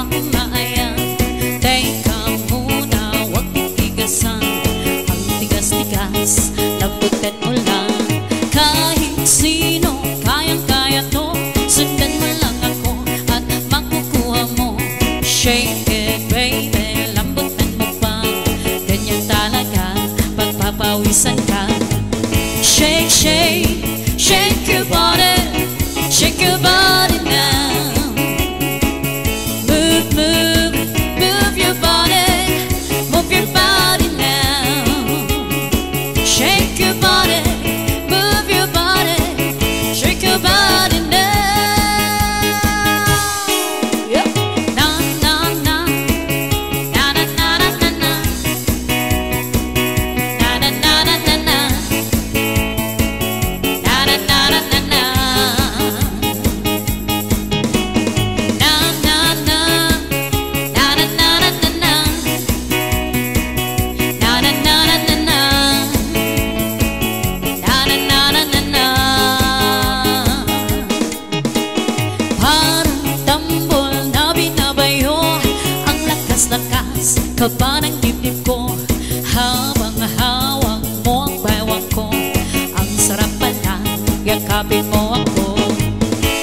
mamaya. Teka muna, huwag titigasan ang tigas-tigas, lambutin mo lang. Kahit sino, kayang-kaya to, sundan mo lang ako at makukuha mo. Shake it baby, lambutin mo pa, ganyan talaga pagpapawisan ka. Shake, shake, shake your body, shake your body now. Move, move, move your body, move your body now. Shake your body, move your body, shake your body now. Yep. Na na na, na na na na na na, na na na na na na, na na na na na na. Kaba ng dibdib ko habang hawak mo ang baywang ko. Ang sarap pala, yakapin mo ako.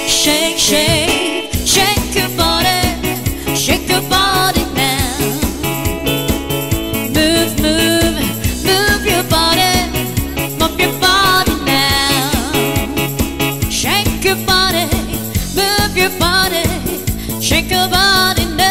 Shake, shake, shake your body, shake your body now. Move, move, move your body, move your body now. Shake your body, move your body, shake your body now.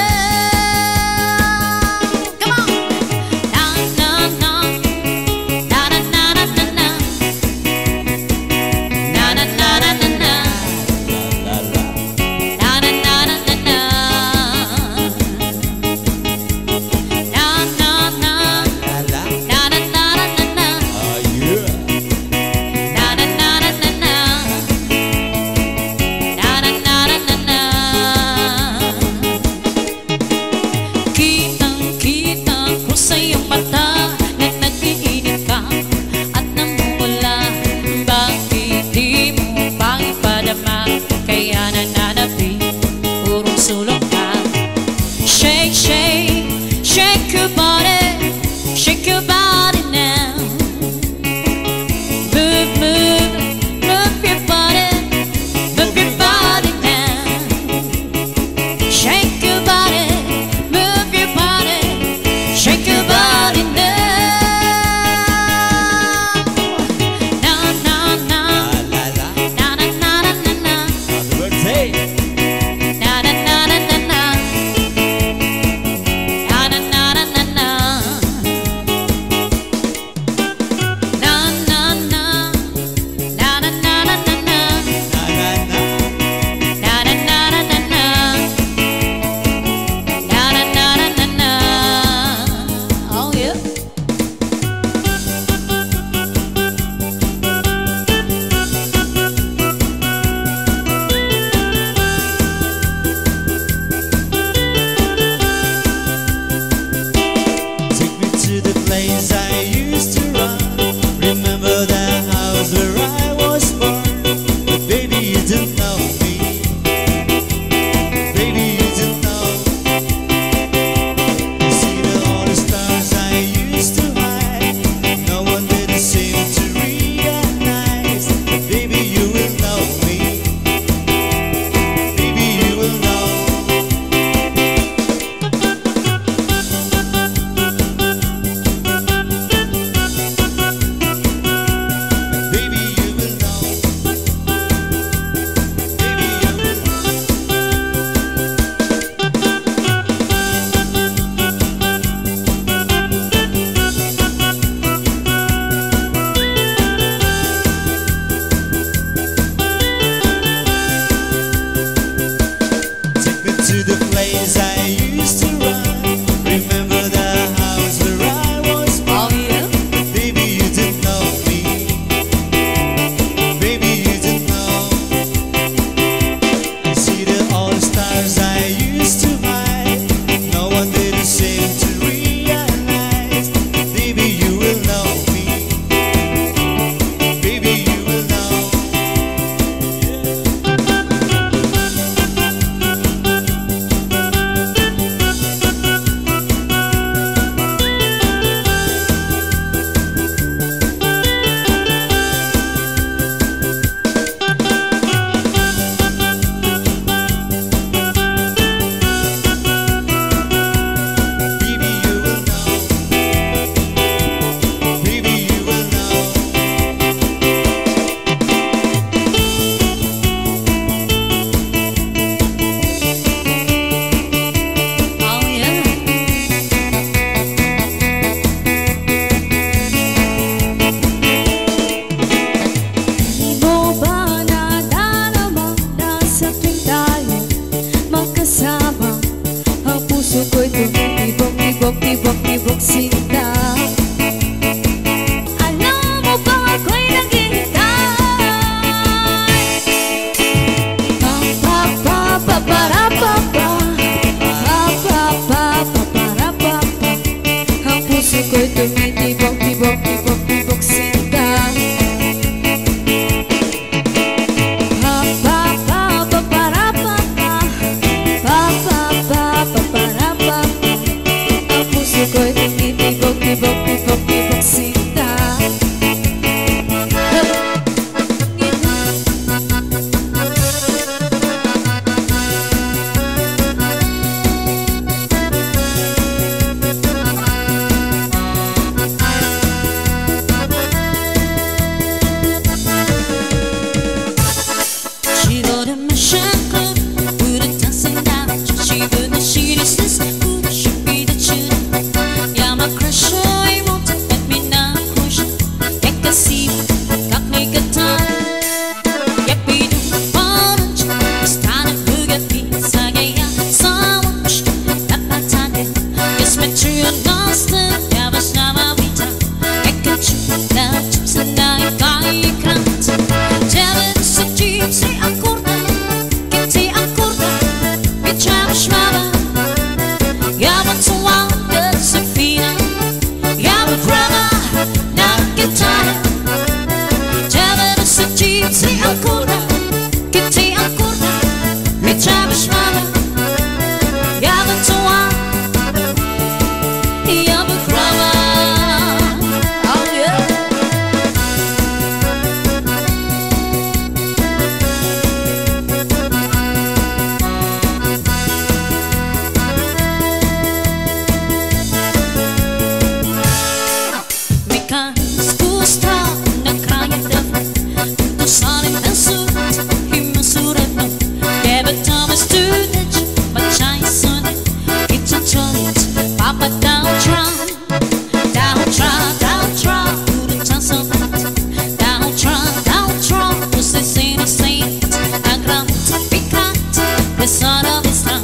sana misna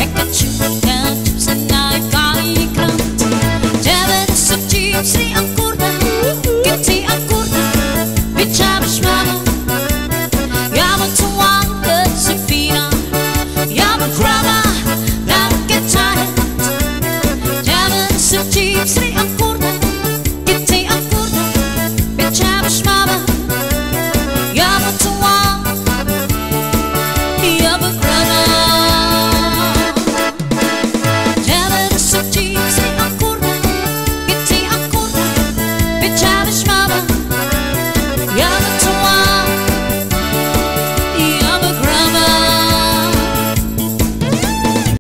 Eka sanai kai krant Deve suci si ancora Che ti ancora Bicara shmano Yaman tuwang ke sifina Yaman krama